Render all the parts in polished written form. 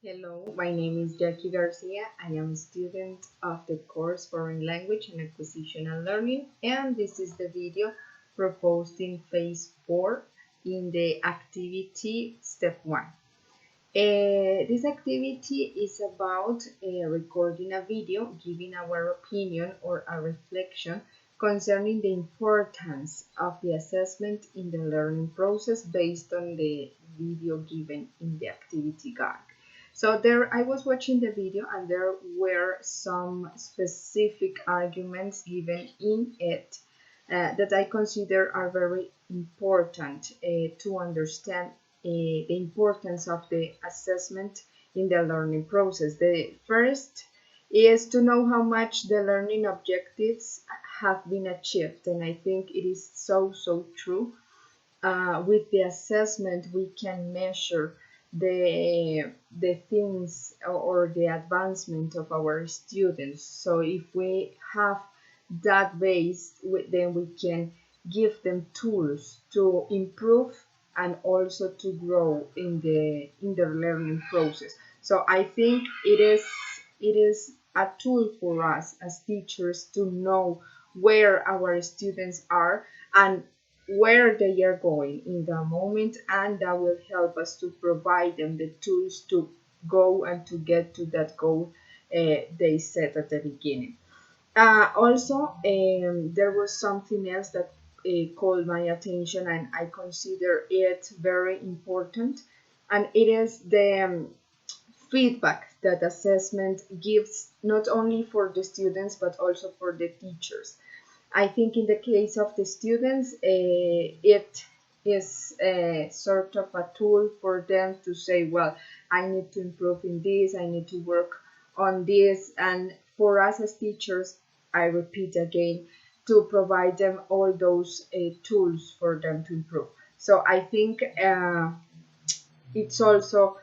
Hello, my name is Jackie Garcia. I am a student of the course Foreign Language and Acquisition and Learning, and this is the video proposed in Phase 4 in the activity Step 1. This activity is about recording a video, giving our opinion or a reflection concerning the importance of the assessment in the learning process based on the video given in the activity guide. So there, I was watching the video and there were some specific arguments given in it that I consider are very important to understand the importance of the assessment in the learning process. The first is to know how much the learning objectives have been achieved, and I think it is so true. With the assessment, we can measure the things or the advancement of our students. So if we have that base, then we can give them tools to improve and also to grow in their learning process. So I think it is a tool for us as teachers to know where our students are and where they are going in the moment, and that will help us to provide them the tools to go and to get to that goal they set at the beginning. Also, there was something else that called my attention, and I consider it very important, and it is the feedback that assessment gives not only for the students but also for the teachers. I think in the case of the students, it is a sort of a tool for them to say, well, I need to improve in this, I need to work on this. And for us as teachers, I repeat again, to provide them all those tools for them to improve. So I think it's also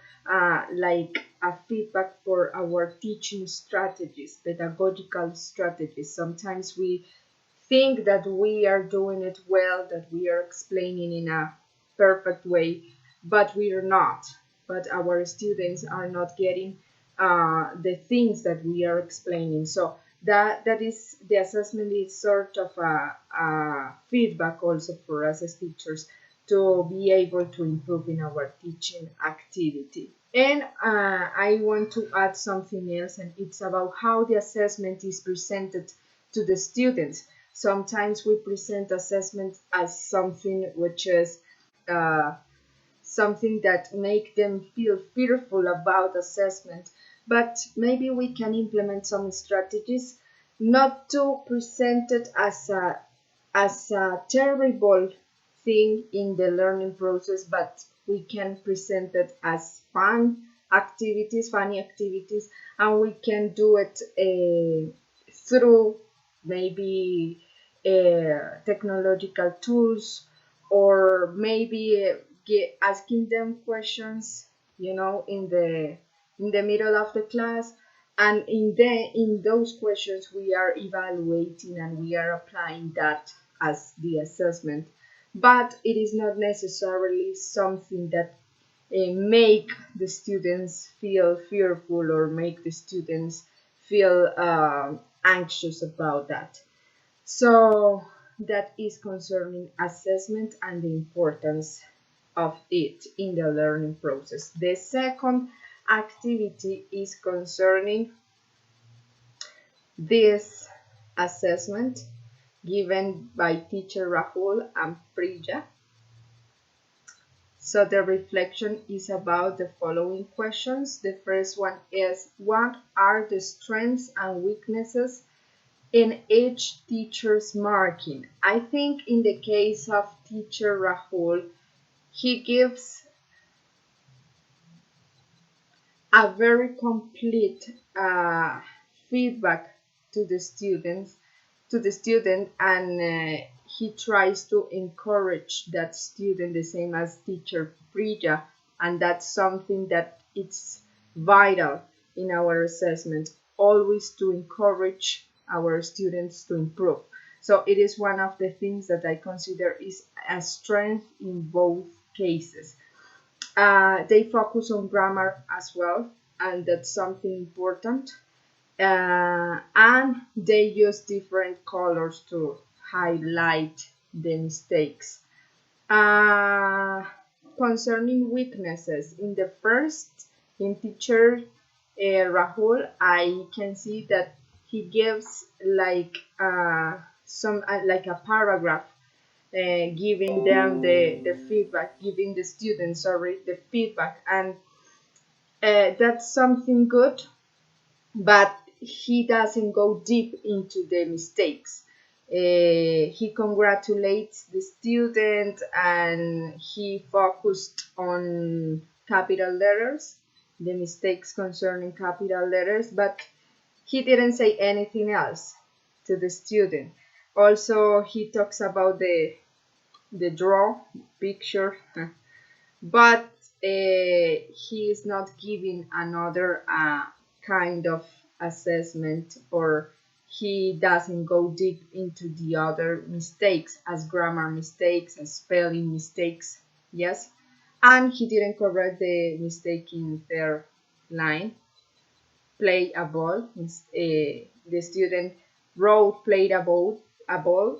like a feedback for our teaching strategies, pedagogical strategies. Sometimes we think that we are doing it well, that we are explaining in a perfect way, but we are not. But our students are not getting the things that we are explaining. So that is the assessment is sort of a feedback also for us as teachers to be able to improve in our teaching activity. And I want to add something else, and it's about how the assessment is presented to the students. Sometimes we present assessment as something which is uh, something that make them feel fearful about assessment, but maybe we can implement some strategies not to present it as a terrible thing in the learning process, but we can present it as funny activities, and we can do it through maybe technological tools, or maybe asking them questions, in the middle of the class, and in those questions we are evaluating and we are applying that as the assessment. But it is not necessarily something that make the students feel fearful or make the students feel anxious about that. So that is concerning assessment and the importance of it in the learning process. The second activity is concerning this assessment given by teacher Rahul and Prija. So the reflection is about the following questions. The first one is, what are the strengths and weaknesses in each teacher's marking? I think in the case of teacher Rahul, he gives a very complete feedback to the students, and he tries to encourage that student the same as teacher Priya, and that's something that it's vital in our assessment, always to encourage our students to improve. So it is one of the things that I consider is a strength in both cases. They focus on grammar as well, and that's something important. And they use different colors to highlight the mistakes. Uh, Concerning weaknesses, in teacher Rahul, I can see that he gives like some like a paragraph giving them the feedback, giving the students, sorry, the feedback, and that's something good, but he doesn't go deep into the mistakes. He congratulates the student and he focused on capital letters, the mistakes concerning capital letters, but he didn't say anything else to the student. Also, he talks about the draw picture, but he is not giving another kind of assessment, or he doesn't go deep into the other mistakes as grammar mistakes, as spelling mistakes. Yes, and he didn't correct the mistake in third line, play a ball. The student wrote played a ball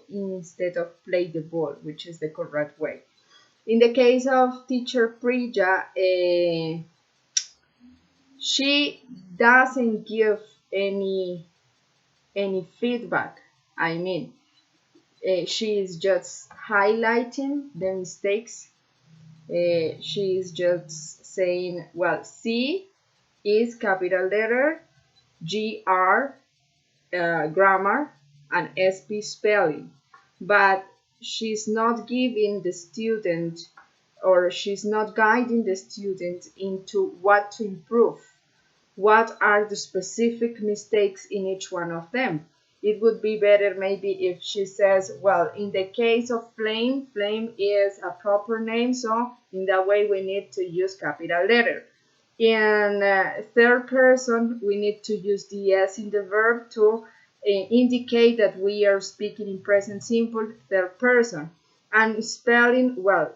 instead of play the ball, which is the correct way. In the case of teacher Prija, she doesn't give any feedback. I mean, she is just highlighting the mistakes. She is just saying, well, C is capital letter, GR grammar, and SP spelling. But she's not giving the student, or she's not guiding the student into what to improve. What are the specific mistakes in each one of them? It would be better maybe if she says, well, in the case of flame, flame is a proper name, so in that way we need to use capital letter. In third person, we need to use the S in the verb to indicate that we are speaking in present simple, third person. And spelling, well,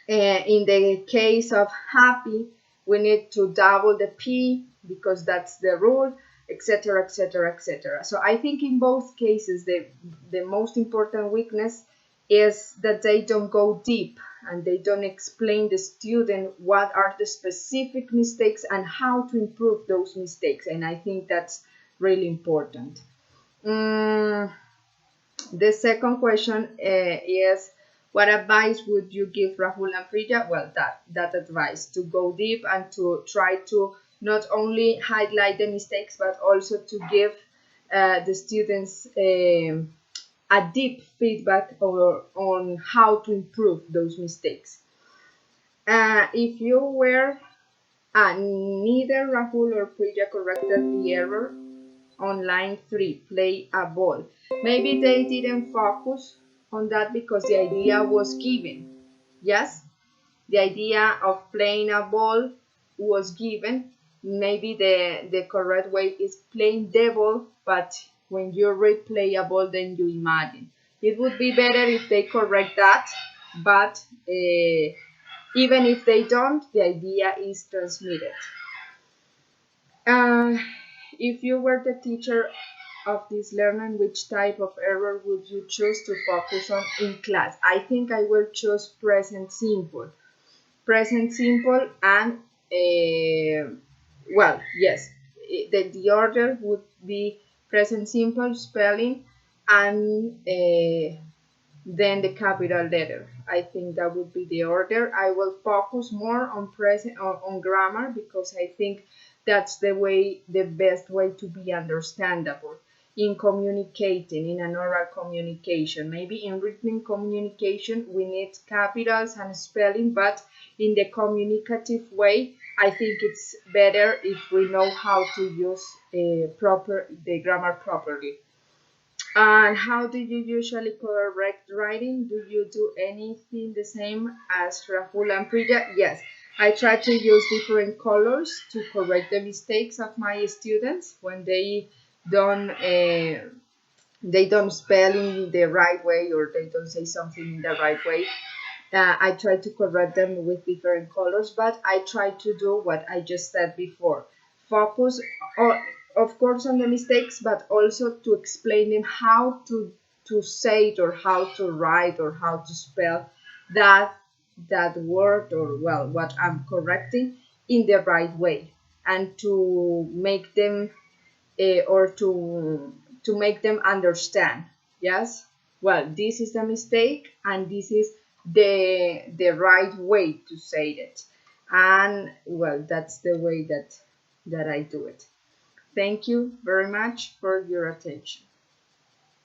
in the case of happy, we need to double the P because that's the rule, etc., etc., etc. So I think in both cases, the most important weakness is that they don't go deep and they don't explain the student what are the specific mistakes and how to improve those mistakes. And I think that's really important. The second question is, what advice would you give Rahul and Priya? Well, that advice, to go deep and to try to not only highlight the mistakes, but also to give the students a deep feedback on how to improve those mistakes. If you were neither Rahul or Priya corrected the error on line 3, play a ball. Maybe they didn't focus on that because the idea was given. Yes, the idea of playing a ball was given. Maybe the correct way is playing the ball, but when you read play a ball, then you imagine. It would be better if they correct that, but even if they don't, the idea is transmitted. If you were the teacher of this learning, which type of error would you choose to focus on in class? I think I will choose present simple. Present simple and, well, yes, the order would be present simple, spelling, and then the capital letter. I think that would be the order. I will focus more on present on grammar because I think that's the best way to be understandable in communicating, in an oral communication. Maybe in written communication we need capitals and spelling, but in the communicative way, I think it's better if we know how to use the grammar properly. And how do you usually correct writing? Do you do anything the same as Rahul and Priya? Yes, I try to use different colors to correct the mistakes of my students when don't they don't spell in the right way or they don't say something in the right way. I try to correct them with different colors, but I try to do what I just said before. focus, of course, on the mistakes, but also to explain them how to say it, or how to write, or how to spell that word, or well, what I'm correcting, in the right way, and to make them or to make them understand. Yes, well, this is the mistake, and this is the right way to say it. And well, that's the way that I do it. Thank you very much for your attention.